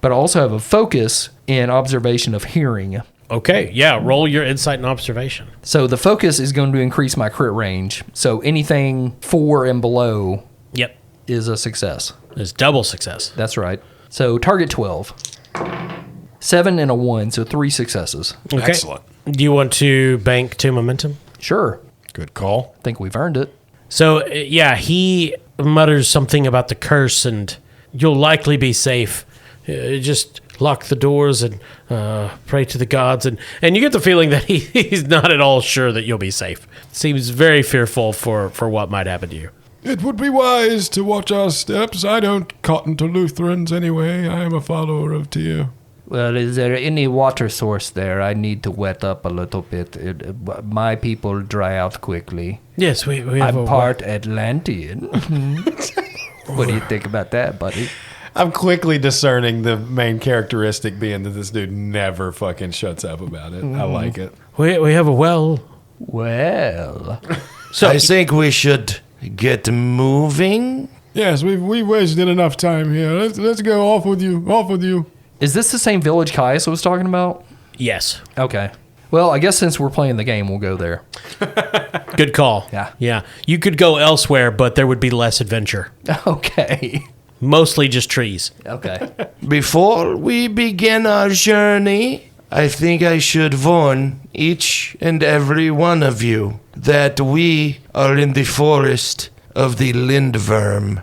but I also have a focus in observation of hearing. Okay, yeah, roll your insight and observation. So the focus is going to increase my crit range. So anything 4 and below Yep, is a success. it's double success. That's right. So target 12. 7 and a 1, so 3 successes. Okay. Excellent. Do you want to bank 2 momentum? Sure. Good call. Think we've earned it. So, yeah, he mutters something about the curse, and you'll likely be safe. Just lock the doors and pray to the gods. And you get the feeling that he's not at all sure that you'll be safe. Seems very fearful for what might happen to you. It would be wise to watch our steps. I don't cotton to Lutherans anyway. I am a follower of Tyr. Well, is there any water source there? I need to wet up a little bit. My people dry out quickly. Yes, we have I'm part Atlantean. What do you think about that, buddy? I'm quickly discerning the main characteristic being that this dude never fucking shuts up about it. I like it. We have a well. Well, So I think we should get moving. Yes, we've wasted enough time here. Let's go. Off with you. Off with you. is this the same village Caius was talking about? yes, Okay. Well, I guess since we're playing the game, we'll go there. good call. Yeah. You could go elsewhere, but there would be less adventure. Okay. Mostly just trees. Okay. Before we begin our journey, I think I should warn each and every one of you that we are in the forest of the lindworm.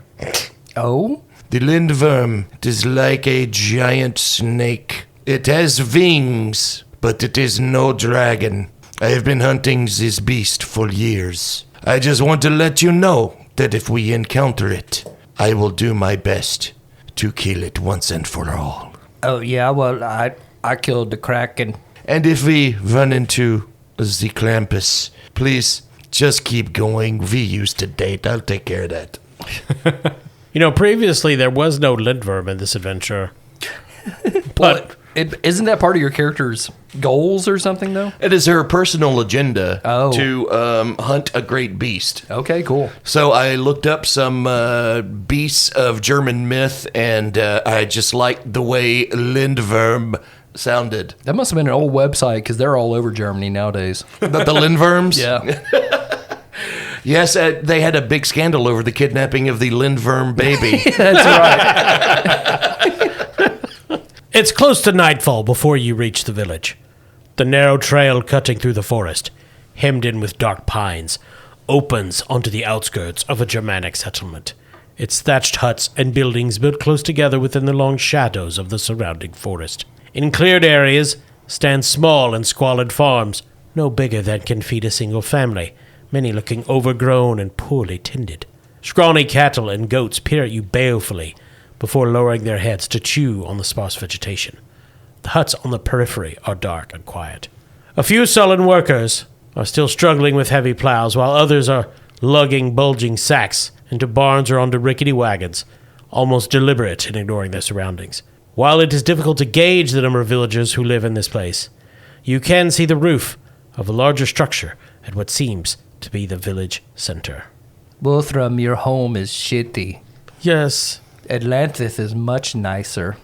Oh? The lindworm is like a giant snake. It has wings, but it is no dragon. I have been hunting this beast for years. I just want to let you know that if we encounter it, I will do my best to kill it once and for all. Oh, yeah, well, I killed the Kraken. And if we run into the Clampus, please just keep going. We used to date. I'll take care of that. Previously there was no lindworm in this adventure. But Isn't that part of your character's goals or something, though? It is her personal agenda Oh. to hunt a great beast. Okay, cool. So I looked up some beasts of German myth, and I just liked the way Lindworm sounded. That must have been an old website because they're all over Germany nowadays. The Lindworms? Yeah. Yes, they had a big scandal over the kidnapping of the Lindworm baby. That's right. it's close to nightfall before you reach the village. The narrow trail cutting through the forest, hemmed in with dark pines, opens onto the outskirts of a Germanic settlement. Its thatched huts and buildings built close together within the long shadows of the surrounding forest. In cleared areas stand small and squalid farms, no bigger than can feed a single family, many looking overgrown and poorly tended. Scrawny cattle and goats peer at you balefully before lowering their heads to chew on the sparse vegetation. The huts on the periphery are dark and quiet. A few sullen workers are still struggling with heavy plows, while others are lugging bulging sacks into barns or onto rickety wagons, almost deliberate in ignoring their surroundings. While it is difficult to gauge the number of villagers who live in this place, you can see the roof of a larger structure at what seems to be the village center. Bothram, your home is shitty. Yes. Atlantis is much nicer.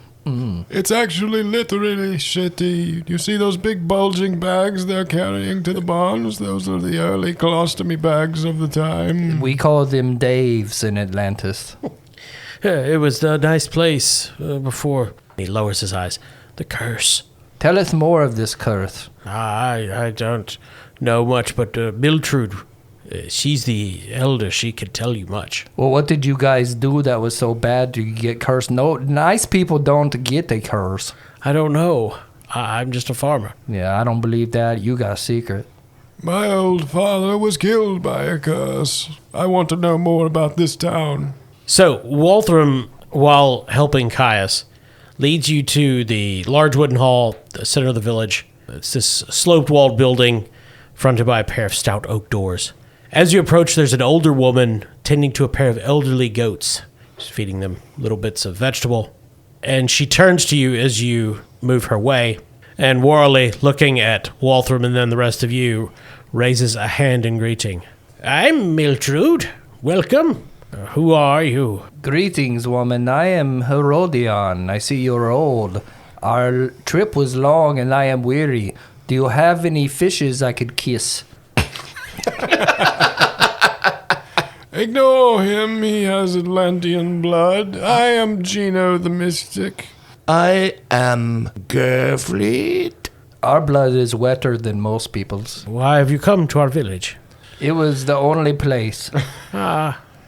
It's actually literally shitty. You see those big bulging bags they're carrying to the barns? Those are the early colostomy bags of the time. We call them Daves in Atlantis. It was a nice place before. He lowers his eyes. The curse. Tell us more of this curse. I don't know much, but Miltrude, she's the elder. She could tell you much. Well, what did you guys do that was so bad to get cursed? No, nice people don't get a curse. I don't know. I'm just a farmer. Yeah, I don't believe that. You got a secret. My old father was killed by a curse. I want to know more about this town. So, Walthram, while helping Caius, leads you to the large wooden hall, the center of the village. It's this sloped-walled building fronted by a pair of stout oak doors. As you approach, there's an older woman tending to a pair of elderly goats. She's feeding them little bits of vegetable. And she turns to you as you move her way. And Warley, looking at Walthram and then the rest of you, raises a hand in greeting. I'm Miltrude. Welcome. Who are you? Greetings, woman. I am Herodion. I see you're old. Our trip was long and I am weary. Do you have any fishes I could kiss? Ignore him. He has Atlantean blood. I am Gino the Mystic. I am Gerfried. Our blood is wetter than most people's. Why have you come to our village? It was the only place.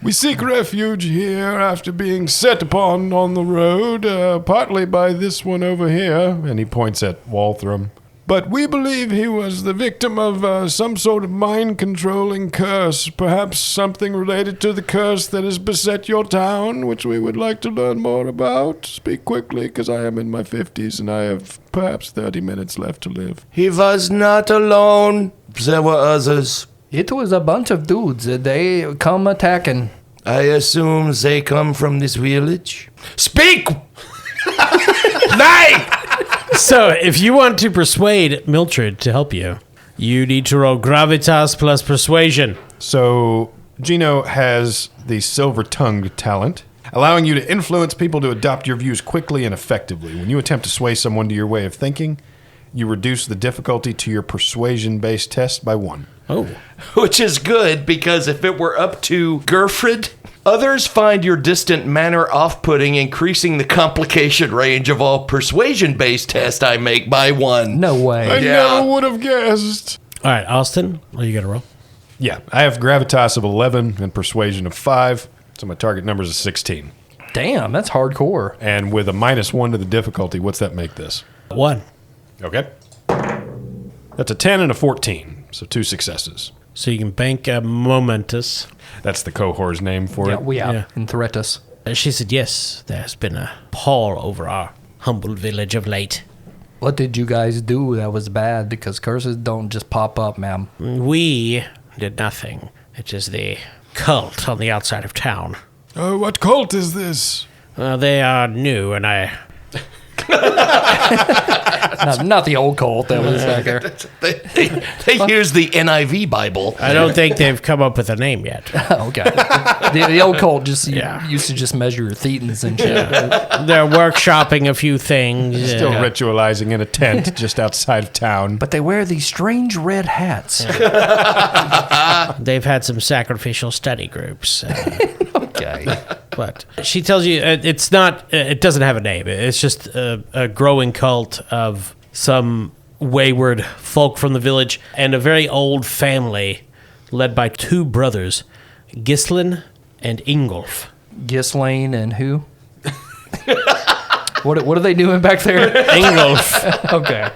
We seek refuge here after being set upon on the road, partly by this one over here. And he points at Walthram. But we believe he was the victim of some sort of mind-controlling curse. Perhaps something related to the curse that has beset your town, which we would like to learn more about. Speak quickly, because I am in my 50s and I have perhaps 30 minutes left to live. He was not alone. There were others. It was a bunch of dudes. They come attacking. I assume they come from this village. Speak! Nay! So, if you want to persuade Mildred to help you, you need to roll gravitas plus persuasion. So Gino has the silver-tongued talent, allowing you to influence people to adopt your views quickly and effectively. When you attempt to sway someone to your way of thinking, you reduce the difficulty to your persuasion-based test by 1. Oh. Which is good, because if it were up to Gerfried, others find your distant manner off-putting, increasing the complication range of all persuasion-based tests I make by 1. No way. I never would have guessed. All right, Austin, what are you going to roll? Yeah, I have gravitas of 11 and persuasion of 5, so my target number is a 16. Damn, that's hardcore. And with a -1 to the difficulty, what's that make this? 1. Okay. That's a 10 and a 14, so 2 successes. So you can bank a momentous. That's the cohor's name for Yeah, it. we out Yeah. in Threatus. She said, yes, there's been a pall over our humble village of late. What did you guys do that was bad? Because curses don't just pop up, ma'am. We did nothing. It is the cult on the outside of town. What cult is this? They are new, and I... Not the old cult that was back there. They use the NIV Bible. I don't think they've come up with a name yet. Okay. The old cult just Yeah. used to just measure your thetans and shit. They're workshopping a few things. Still ritualizing in a tent just outside of town. But they wear these strange red hats. They've had some sacrificial study groups. Okay. But she tells you it's not, it doesn't have a name. It's just a growing cult of some wayward folk from the village and a very old family led by 2 brothers, Gislin and Ingolf. Ghislaine and who? What are they doing back there? Ingolf. Okay.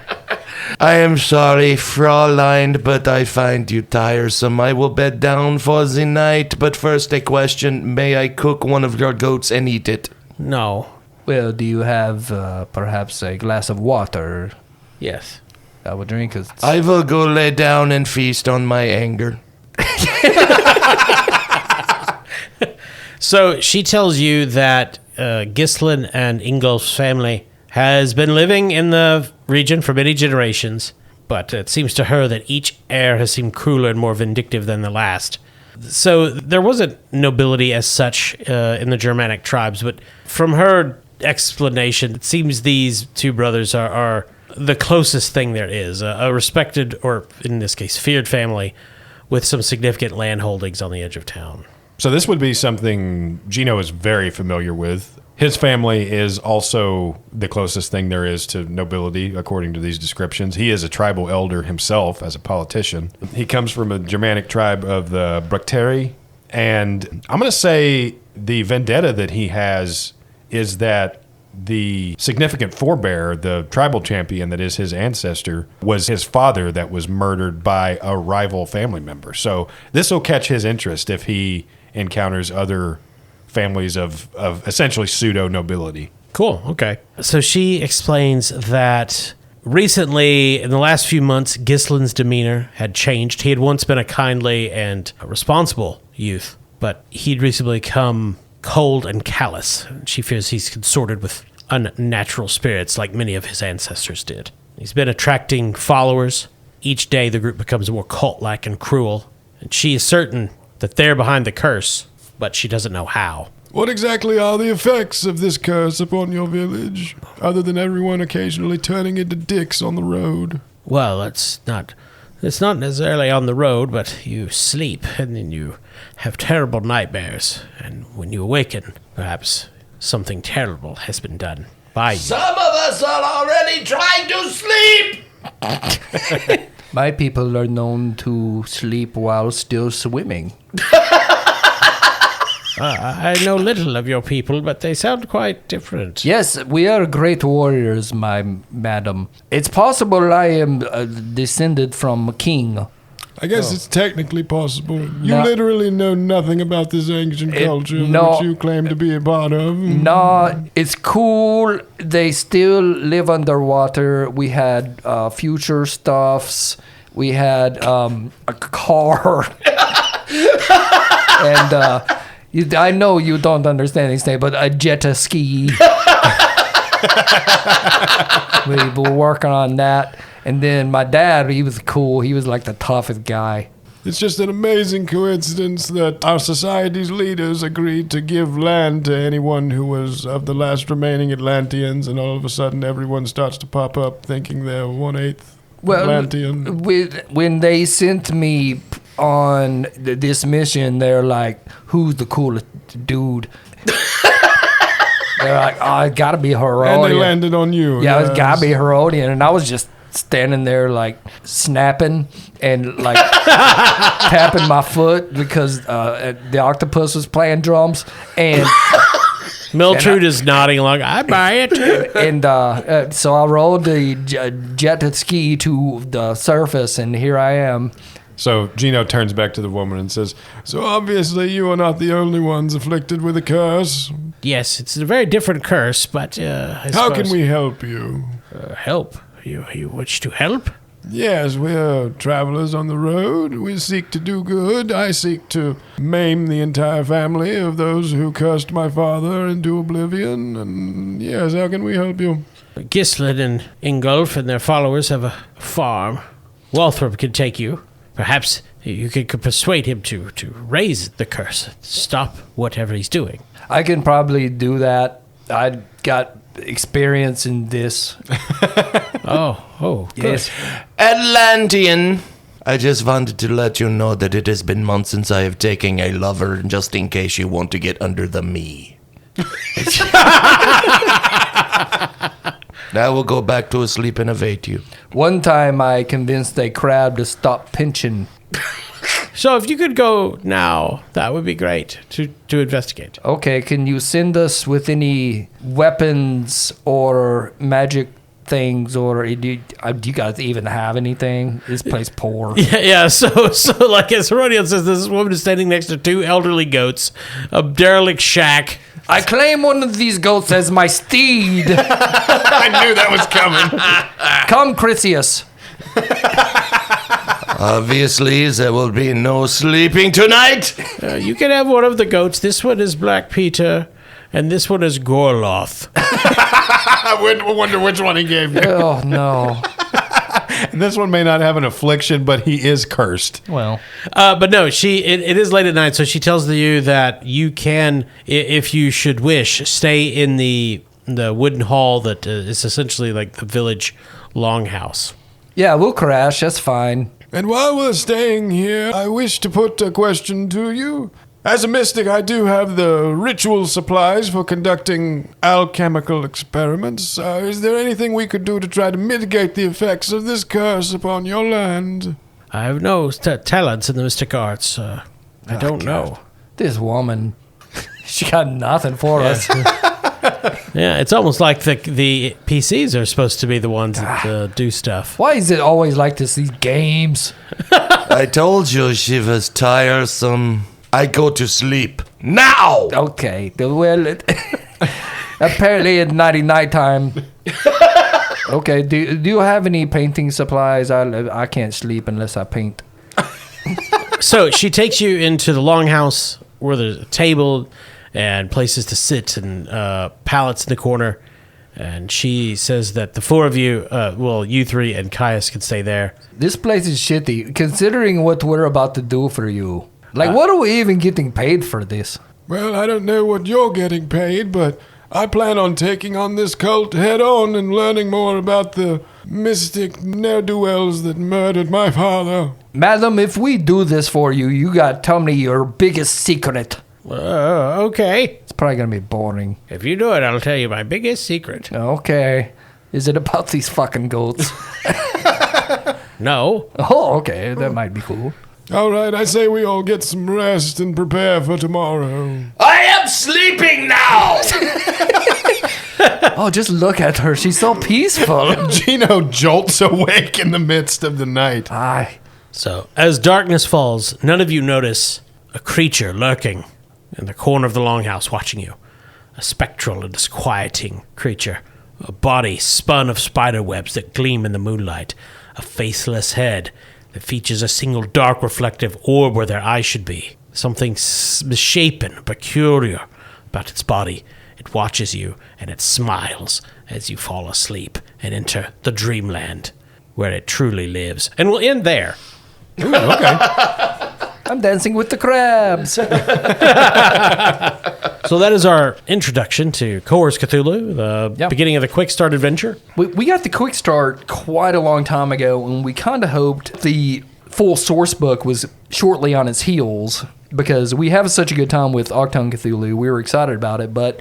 I am sorry, Fraulein, but I find you tiresome. I will bed down for the night, but first a question. May I cook one of your goats and eat it? No. Well, do you have perhaps a glass of water Yes. I would drink? 'Cause I will go lay down and feast on my anger. So she tells you that Gislin and Ingolf's family has been living in the region for many generations, but it seems to her that each heir has seemed crueler and more vindictive than the last. So there wasn't nobility as such in the Germanic tribes, but from her explanation, it seems these 2 brothers are the closest thing there is, a respected, or in this case, feared family with some significant land holdings on the edge of town. So this would be something Gino is very familiar with. His family is also the closest thing there is to nobility, according to these descriptions. He is a tribal elder himself as a politician. He comes from a Germanic tribe of the Bructeri, and I'm going to say the vendetta that he has is that the significant forebear, the tribal champion that is his ancestor, was his father that was murdered by a rival family member. So this will catch his interest if he encounters other families of essentially pseudo-nobility. Cool. Okay. So she explains that recently, in the last few months, Gislin's demeanor had changed. He had once been a kindly and responsible youth, but he'd recently become cold and callous. She fears he's consorted with unnatural spirits like many of his ancestors did. He's been attracting followers. Each day, the group becomes more cult-like and cruel, and she is certain that they're behind the curse, but she doesn't know how. What exactly are the effects of this curse upon your village, other than everyone occasionally turning into dicks on the road? Well, it's not necessarily on the road, but you sleep and then you have terrible nightmares, and when you awaken, perhaps something terrible has been done by you. Some of us are already trying to sleep! my people are known to sleep while still swimming. I know little of your people, but they sound quite different. Yes, we are great warriors, my madam. It's possible I am descended from a king. I guess it's technically possible. You No. literally know nothing about this ancient culture no. which you claim to be a part of. No, it's cool. They still live underwater. We had future stuffs. We had a car. And I know you don't understand these things, but a jet ski. We were working on that. And then my dad, he was cool. He was like the toughest guy. It's just an amazing coincidence that our society's leaders agreed to give land to anyone who was of the last remaining Atlanteans, and all of a sudden everyone starts to pop up thinking they're 1/8 Atlantean. When they sent me on this mission, they're like, "Who's the coolest dude?" They're like, "Oh, it gotta be Herodian." And they landed on you. Yeah, yes. it's gotta be Herodian, and I was just standing there like snapping and like tapping my foot because the octopus was playing drums, and Miltrude is nodding along. I buy it. and so I rode the jet ski to the surface, and here I am. So Gino turns back to the woman and says, So obviously you are not the only ones afflicted with a curse. Yes, it's a very different curse, but I How can suppose- we help you? help? You wish to help? Yes, we're travelers on the road. We seek to do good. I seek to maim the entire family of those who cursed my father into oblivion. And yes, how can we help you? Gislin and Ingolf and their followers have a farm. Walthorpe can take you. Perhaps you could persuade him to raise the curse, stop whatever he's doing. I can probably do that. I got experience in this. Oh, good. Yes. Atlantean, I just wanted to let you know that it has been months since I have taken a lover, just in case you want to get under the me. Now we'll go back to sleep and evade you. One time I convinced a crab to stop pinching. So if you could go now, that would be great to investigate. Okay, can you send us with any weapons or magic things, or do you guys even have anything? This place poor. Yeah. So like as Herodian says, this woman is standing next to two elderly goats, a derelict shack. I claim one of these goats as my steed. I knew that was coming. Come, Chrysius. Obviously, there will be no sleeping tonight. You can have one of the goats. This one is Black Peter, and this one is Gorloth. I wonder which one he gave you. Oh, no. This one may not have an affliction, but he is cursed. Well, But no, it is late at night, so she tells you that you can, if you should wish, stay in the wooden hall that is essentially like the village longhouse. yeah, we'll crash. That's fine. And while we're staying here, I wish to put a question to you. As a mystic, I do have the ritual supplies for conducting alchemical experiments. Is there anything we could do to try to mitigate the effects of this curse upon your land? I have no talents in the mystic arts. I don't know. This woman, she got nothing for us. Yeah, it's almost like the PCs are supposed to be the ones that do stuff. Why is it always like this, these games? I told you she was tiresome. I go to sleep now. Okay, well, apparently at nighttime. Okay, do you have any painting supplies? I can't sleep unless I paint. So she takes you into the longhouse where there's a table and places to sit and pallets in the corner. And she says that the four of you, you three and Caius can stay there. This place is shitty, considering what we're about to do for you. Like, what are we even getting paid for this? Well, I don't know what you're getting paid, but I plan on taking on this cult head on and learning more about the mystic ne'er-do-wells that murdered my father. Madam, if we do this for you, you gotta tell me your biggest secret. Okay. It's probably gonna be boring. If you do it, I'll tell you my biggest secret. Okay. Is it about these fucking goats? No. Oh, okay. That might be cool. All right, I say we all get some rest and prepare for tomorrow. I not sleeping now. Oh, just look at her. She's so peaceful. Gino jolts awake in the midst of the night. Aye. So, as darkness falls, none of you notice a creature lurking in the corner of the longhouse watching you. A spectral and disquieting creature. A body spun of spider webs that gleam in the moonlight. A faceless head that features a single dark reflective orb where their eyes should be. Something misshapen, peculiar about its body. It watches you, and it smiles as you fall asleep and enter the dreamland where it truly lives. And we'll end there. Ooh, okay. I'm dancing with the crabs. So that is our introduction to COHORS CTHULHU, the beginning of the Quick Start adventure. We got the Quick Start quite a long time ago, and we kind of hoped the full source book was shortly on its heels because we have such a good time with Octone Cthulhu. We were excited about it, but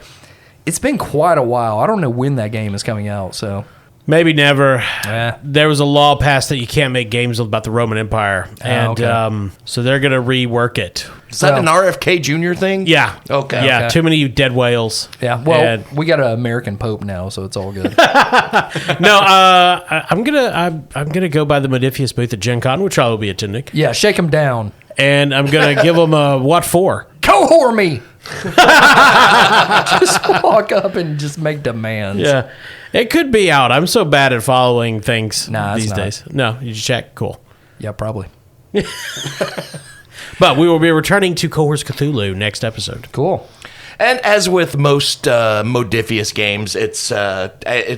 it's been quite a while. I don't know when that game is coming out, so... Maybe never. Yeah. There was a law passed that you can't make games about the Roman Empire, and so they're going to rework it. Is that an RFK Jr. thing? Yeah. Okay. Yeah. Okay. Too many dead whales. Yeah, well, And- we got an American Pope now, so it's all good. No, I'm gonna go by the Modifius booth at Gen Con, which I will be attending, Yeah, shake him down. and I'm gonna give them a what for. Cohort me! Just walk up and just make demands. Yeah, it could be out. I'm so bad at following things Nah, it's these not. days. No, you check. Cool. Yeah, probably. But we will be returning to COHORS CTHULHU next episode. Cool. And as with most Modifius games, it's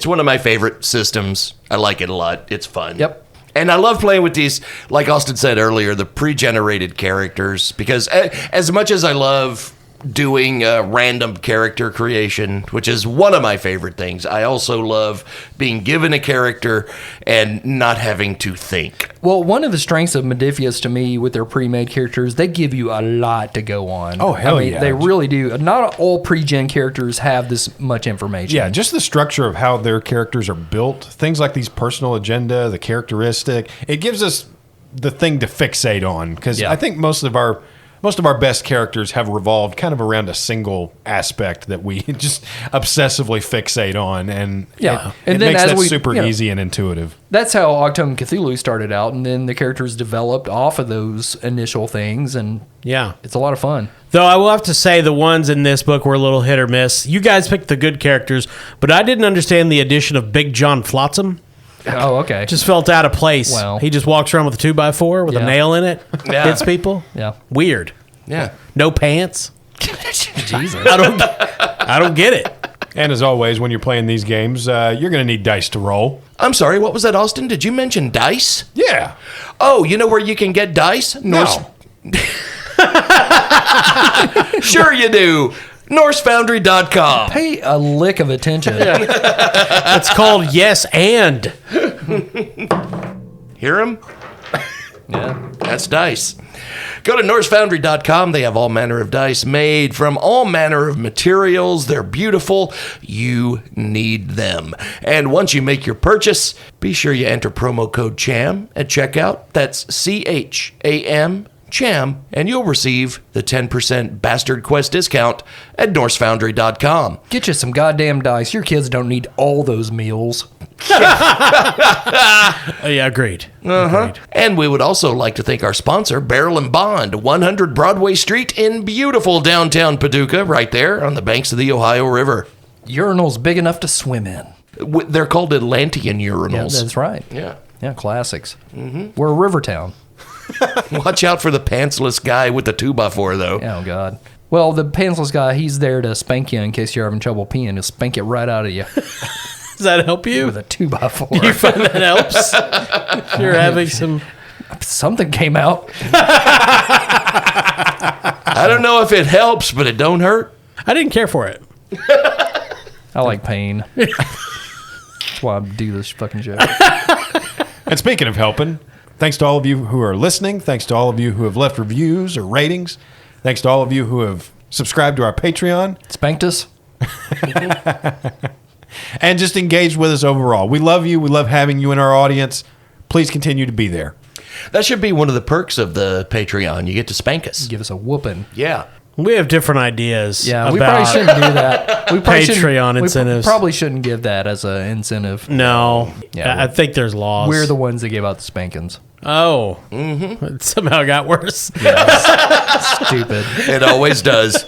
one of my favorite systems. I like it a lot. It's fun. Yep. And I love playing with these, like Austin said earlier, the pre-generated characters, because as much as I love doing random character creation, which is one of my favorite things, I also love being given a character and not having to think. Well, one of the strengths of Modifius to me with their pre-made characters, they give you a lot to go on. Oh, hell yeah. They really do. Not all pre-gen characters have this much information. Yeah, just the structure of how their characters are built, things like these personal agenda, the characteristic, it gives us the thing to fixate on. Because Yeah. I think most of our best characters have revolved kind of around a single aspect that we just obsessively fixate on, and Yeah. it And then makes as that we- super you know, easy and intuitive. That's how Octone Cthulhu started out, and then the characters developed off of those initial things, and Yeah. it's a lot of fun. Though I will have to say the ones in this book were a little hit or miss. You guys picked the good characters, but I didn't understand the addition of Big John Flotsam. Oh, okay. Just felt out of place. Well. He just walks around with a 2x4 with a Yeah. nail in it. Yeah. Hits people. Yeah. Weird. Yeah. No pants. Jesus. I don't get it. And as always, when you're playing these games, you're going to need dice to roll. I'm sorry, what was that, Austin? Did you mention dice? Yeah. Oh, you know where you can get dice? No. Sure you do. NorseFoundry.com. Pay a lick of attention. It's called Yes and. Hear him? Yeah. That's dice. Go to NorseFoundry.com. They have all manner of dice made from all manner of materials. They're beautiful. You need them. And once you make your purchase, be sure you enter promo code CHAM at checkout. That's CHAM, CHAM, and you'll receive the 10% Bastard Quest discount at NorseFoundry.com. Get you some goddamn dice. Your kids don't need all those meals. Yeah, agreed. Agreed. And we would also like to thank our sponsor, Barrel and Bond, 100 Broadway Street in beautiful downtown Paducah, right there on the banks of the Ohio River. Urinals big enough to swim in. They're called Atlantean urinals. Yeah, that's right. Yeah. Yeah, classics. Mm-hmm. We're a river town. Watch out for the pantsless guy with the 2x4, though. Oh, God. Well, the pantsless guy, he's there to spank you in case you're having trouble peeing. He'll spank it right out of you Does that help you? with a 2x4. You find that helps? If you're having some. Something came out. I don't know if it helps, but it don't hurt. I didn't care for it. I like pain. That's why I do this fucking show. And speaking of helping, thanks to all of you who are listening. Thanks to all of you who have left reviews or ratings. Thanks to all of you who have subscribed to our Patreon Spanked us? and just engaged with us overall. We love you. We love having you in our audience. Please continue to be there. That should be one of the perks of the Patreon. You get to spank us. Give us a whooping. Yeah. We have different ideas. Yeah, about we probably shouldn't do that. We probably Patreon incentives. We probably shouldn't give that as an incentive. No. Yeah, I think there's laws. We're the ones that give out the spankings. Oh. It somehow got worse. Stupid. It always does.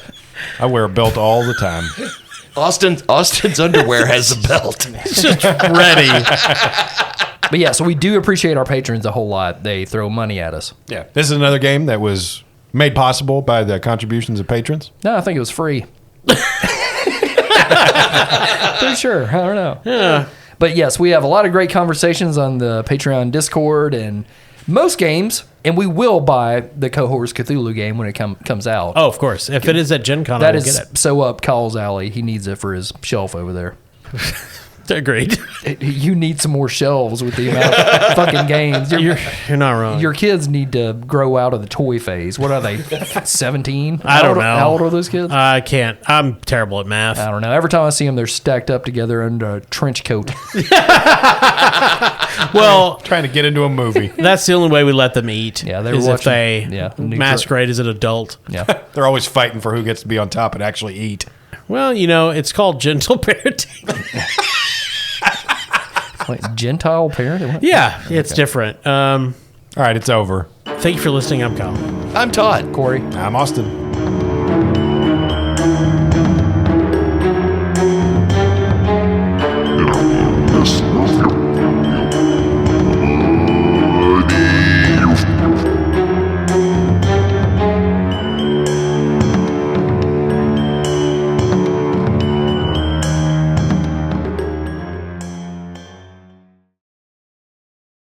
I wear a belt all the time. Austin's underwear has a belt. It's just ready. But yeah, so we do appreciate our patrons a whole lot. They throw money at us. Yeah. This is another game that was made possible by the contributions of patrons. No, I think it was free. Pretty sure. I don't know. Yeah. But yes, we have a lot of great conversations on the Patreon Discord and most games, and we will buy the COHORS CTHULHU game when it comes out. Oh, of course. If it is at Gen Con, I That will is get it. so up Kyle's alley. He needs it for his shelf over there. Agreed. You need some more shelves with the amount of fucking games. You're not wrong. Your kids need to grow out of the toy phase. What are they, 17? I don't know. How old are those kids? I can't. I'm terrible at math. I don't know. Every time I see them, they're stacked up together under a trench coat. Well, Trying to get into a movie. that's the only way we let them eat. Yeah, they were is if watching- they yeah, masquerade as an adult. Yeah. They're always fighting for who gets to be on top and actually eat. Well, it's called gentle parenting. Wait, Gentile parent? What? Yeah, it's different. All right, it's over. Thank you for listening. I'm Kyle. I'm Todd. Corey. I'm Austin.